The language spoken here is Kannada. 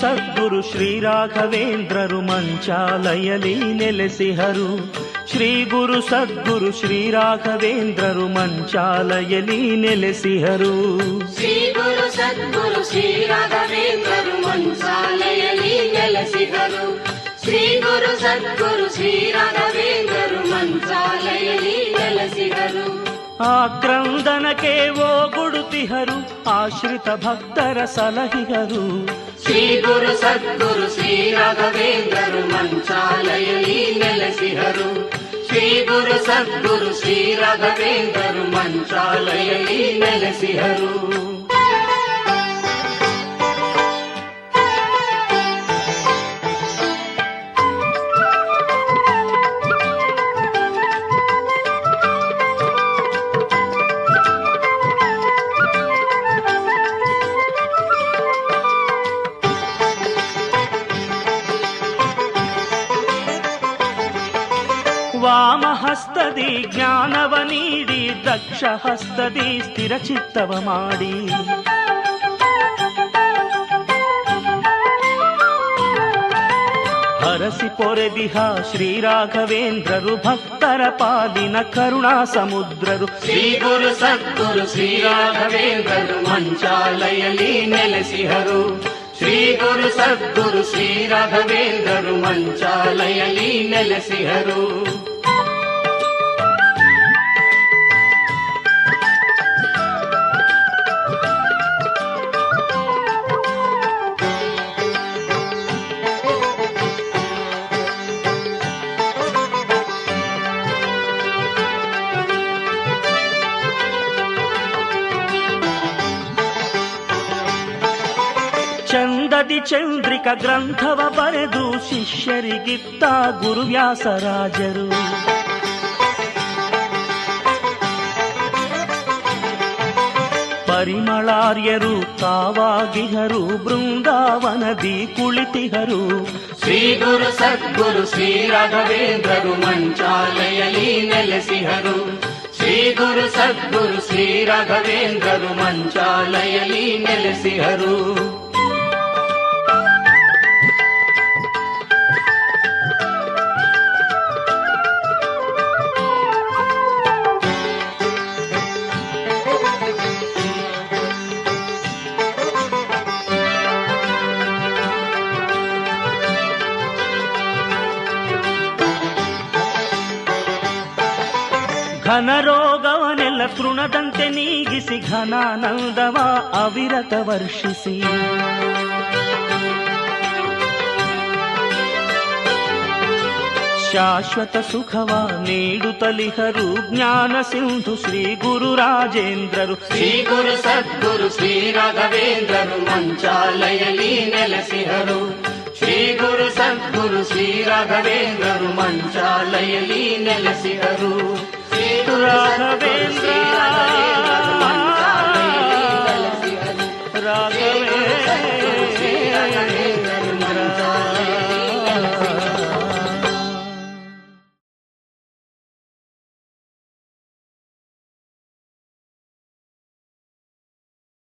ಸದ್ಗುರು ಶ್ರೀ ರಾಘವೇಂದ್ರರು ಮಂಚಾಲಯಲಿ ನೆಲೆಸಿಹರು. ಶ್ರೀ ಗುರು ಸದ್ಗುರು ಶ್ರೀ ರಾಘವೇಂದ್ರರು ಮಂಚಾಲಯಲಿ ನೆಲೆಸಿಹರು. ಶ್ರೀ ಗುರು ಸದ್ಗುರು ಶ್ರೀ ರಾಘವೇಂದ್ರರು ಮಂಚಾಲಯಲಿ ನೆಲೆಸಿದರು. ಶ್ರೀ ಗುರು ಸದ್ಗುರು ಶ್ರೀ ರಾಘವೇಂದ್ರರು ಮಂಚಾಲಯಲಿ ನೆಲೆಸಿದರು. ಆ ಕ್ರಂದನಕ್ಕೆ ಓಗುಡುತಿಹರು ಆಶ್ರಿತ ಭಕ್ತರ ಸಲಹಿಗರು. ಶ್ರೀ ಗುರು ಸದ್ಗುರು ಶ್ರೀ ರಾಘವೇಂದ್ರರು ಮಂಚಾಲಯಲಿ ನೆಲೆಸಿದರು. ಶ್ರೀ ಗುರು ಸದ್ಗುರು ಶ್ರೀ ರಾಘವೇಂದ್ರರು ಮಂಚಾಲಯಲಿ ನೆಲೆಸಿದರು. ವಾಮಹಸ್ತದಿ ಜ್ಞಾನವ ನೀಡಿ ದಕ್ಷ ಹಸ್ತದಿ ಸ್ಥಿರ ಚಿತ್ತವ ಮಾಡಿ. ಹರಸಿ ಪೊರೆದಿಹ ಶ್ರೀ ರಾಘವೇಂದ್ರರು ಭಕ್ತರ ಪಾಲಿನ ಕರುಣಾ ಸಮುದ್ರರು. ಶ್ರೀ ಗುರು ಸದ್ಗುರು ಶ್ರೀ ರಾಘವೇಂದ್ರರು ಮಂಚಾಲಯಲಿ ನೆಲೆಸಿಹರು. ಶ್ರೀ ಗುರು ಸದ್ಗುರು ಶ್ರೀ ರಾಘವೇಂದ್ರರು ಮಂಚಾಲಯಲಿ ನೆಲೆಸಿಹರು. ಚಂದದಿ ಚಂದ್ರಿಕ ಗ್ರಂಥವ ಬರೆದು ಶಿಷ್ಯರಿಗಿತ್ತ ಗುರುವ್ಯಾಸರಾಜರು. ಪರಿಮಳಾರ್ಯರು ತಾವಾಗಿಹರು ಬೃಂದಾವನದಿ ಕುಳಿತಿಹರು. ಶ್ರೀ ಗುರು ಸದ್ಗುರು ಶ್ರೀ ರಾಘವೇಂದ್ರರು ಮಂಚಾಲಯಲಿ ನೆಲೆಸಿಹರು. ಶ್ರೀ ಗುರು ಸದ್ಗುರು ಶ್ರೀ ರಾಘವೇಂದ್ರರು ಮಂಚಾಲಯಲಿ ನೆಲೆಸಿಹರು. ಘನರೋಗವನೆಲ್ಲ ತೃಣದಂತೆ ನೀಗಿಸಿ ಘನಾನಂದವ ಅವಿರತ ವರ್ಷಿಸಿ. ಶಾಶ್ವತ ಸುಖವ ನೀಡುತ್ತಲಿಹರು ಜ್ಞಾನ ಸಿಂಧು ಶ್ರೀ ಗುರು ರಾಜೇಂದ್ರರು. ಶ್ರೀ ಗುರು ಸದ್ಗುರು ಶ್ರೀ ರಾಘವೇಂದ್ರರು ಮಂಚಾಲಯಲಿ ನೆಲೆಸಿಹರು. ಶ್ರೀ ಗುರು ಸದ್ಗುರು ಶ್ರೀ ರಾಘವೇಂದ್ರರು ಮಂಚಾಲಯಲಿ ನೆಲೆಸಿಹರು. ರಾಘವೇಂದ್ರ